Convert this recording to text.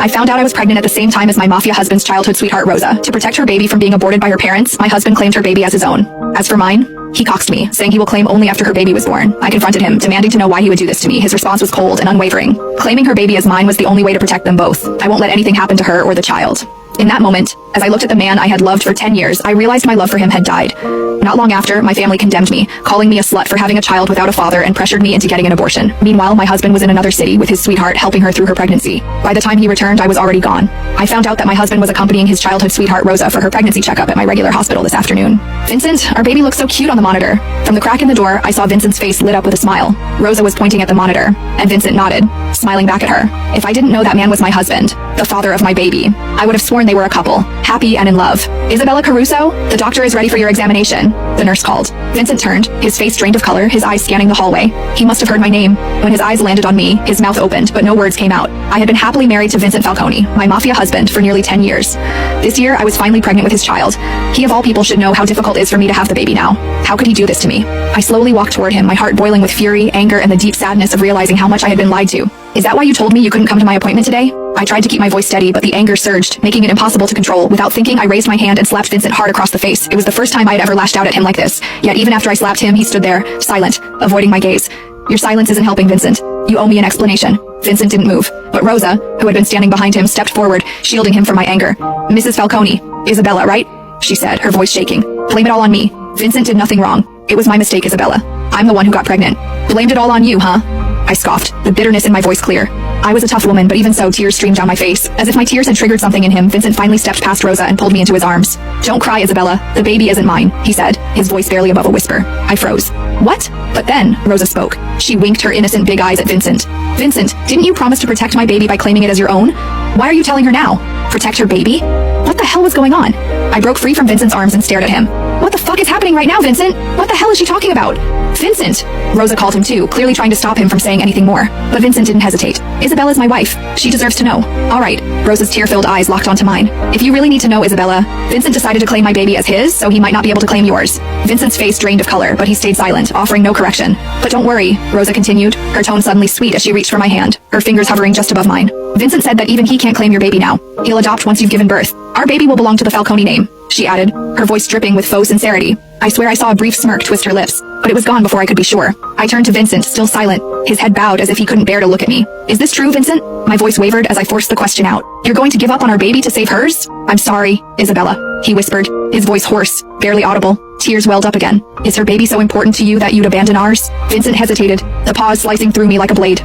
I found out I was pregnant at the same time as my mafia husband's childhood sweetheart Rosa. To protect her baby from being aborted by her parents, my husband claimed her baby as his own. As for mine, he coxed me, saying he will claim only after her baby was born. I confronted him, demanding to know why he would do this to me. His response was cold and unwavering. Claiming her baby as mine was the only way to protect them both. I won't let anything happen to her or the child. In that moment, as I looked at the man I had loved for 10 years, I realized my love for him had died. Not long after, my family condemned me, calling me a slut for having a child without a father and pressured me into getting an abortion. Meanwhile, my husband was in another city with his sweetheart helping her through her pregnancy. By the time he returned, I was already gone. I found out that my husband was accompanying his childhood sweetheart Rosa for her pregnancy checkup at my regular hospital this afternoon. Vincent, our baby looks so cute on the monitor. From the crack in the door, I saw Vincent's face lit up with a smile. Rosa was pointing at the monitor, and Vincent nodded, smiling back at her. If I didn't know that man was my husband, the father of my baby, I would have sworn they were a couple, happy and in love. Isabella Caruso, the doctor is ready for your examination, the nurse called. Vincent turned, his face drained of color, his eyes scanning the hallway. He must have heard my name. When his eyes landed on me, his mouth opened, but no words came out. I had been happily married to Vincent Falcone, my mafia husband, for nearly 10 years. This year, I was finally pregnant with his child. He of all people should know how difficult it is for me to have the baby now. How could he do this to me? I slowly walked toward him, my heart boiling with fury, anger, and the deep sadness of realizing how much I had been lied to. Is that why you told me you couldn't come to my appointment today? I tried to keep my voice steady, but the anger surged, making it impossible to control. Without thinking, I raised my hand and slapped Vincent hard across the face. It was the first time I had ever lashed out at him like this. Yet even after I slapped him, he stood there, silent, avoiding my gaze. Your silence isn't helping, Vincent. You owe me an explanation. Vincent didn't move, but Rosa, who had been standing behind him, stepped forward, shielding him from my anger. Mrs. Falcone, Isabella, right? She said, her voice shaking. Blame it all on me. Vincent did nothing wrong. It was my mistake, Isabella. I'm the one who got pregnant. Blamed it all on you, huh? I scoffed, the bitterness in my voice clear. I was a tough woman, but even so, tears streamed down my face. As if my tears had triggered something in him, Vincent finally stepped past Rosa and pulled me into his arms. Don't cry, Isabella. The baby isn't mine, he said, his voice barely above a whisper. I froze. What? But then, Rosa spoke. She winked her innocent big eyes at Vincent. Vincent, didn't you promise to protect my baby by claiming it as your own? Why are you telling her now? Protect her baby? What the hell was going on? I broke free from Vincent's arms and stared at him. What the fuck is happening right now, Vincent? What the hell is she talking about? Vincent! Rosa called him too, clearly trying to stop him from saying anything more. But Vincent didn't hesitate. Isabella's my wife. She deserves to know. All right. Rosa's tear-filled eyes locked onto mine. If you really need to know, Isabella, Vincent decided to claim my baby as his, so he might not be able to claim yours. Vincent's face drained of color, but he stayed silent, offering no correction. But don't worry, Rosa continued, her tone suddenly sweet as she reached for my hand, her fingers hovering just above mine. Vincent said that even he can't claim your baby now. He'll adopt once you've given birth. Our baby will belong to the Falcone name, she added, her voice dripping with faux sincerity. I swear I saw a brief smirk twist her lips, but it was gone before I could be sure. I turned to Vincent, still silent, his head bowed as if he couldn't bear to look at me. Is this true, Vincent? My voice wavered as I forced the question out. You're going to give up on our baby to save hers? I'm sorry, Isabella, he whispered, his voice hoarse, barely audible. Tears welled up again. Is her baby so important to you that you'd abandon ours? Vincent hesitated, the pause slicing through me like a blade.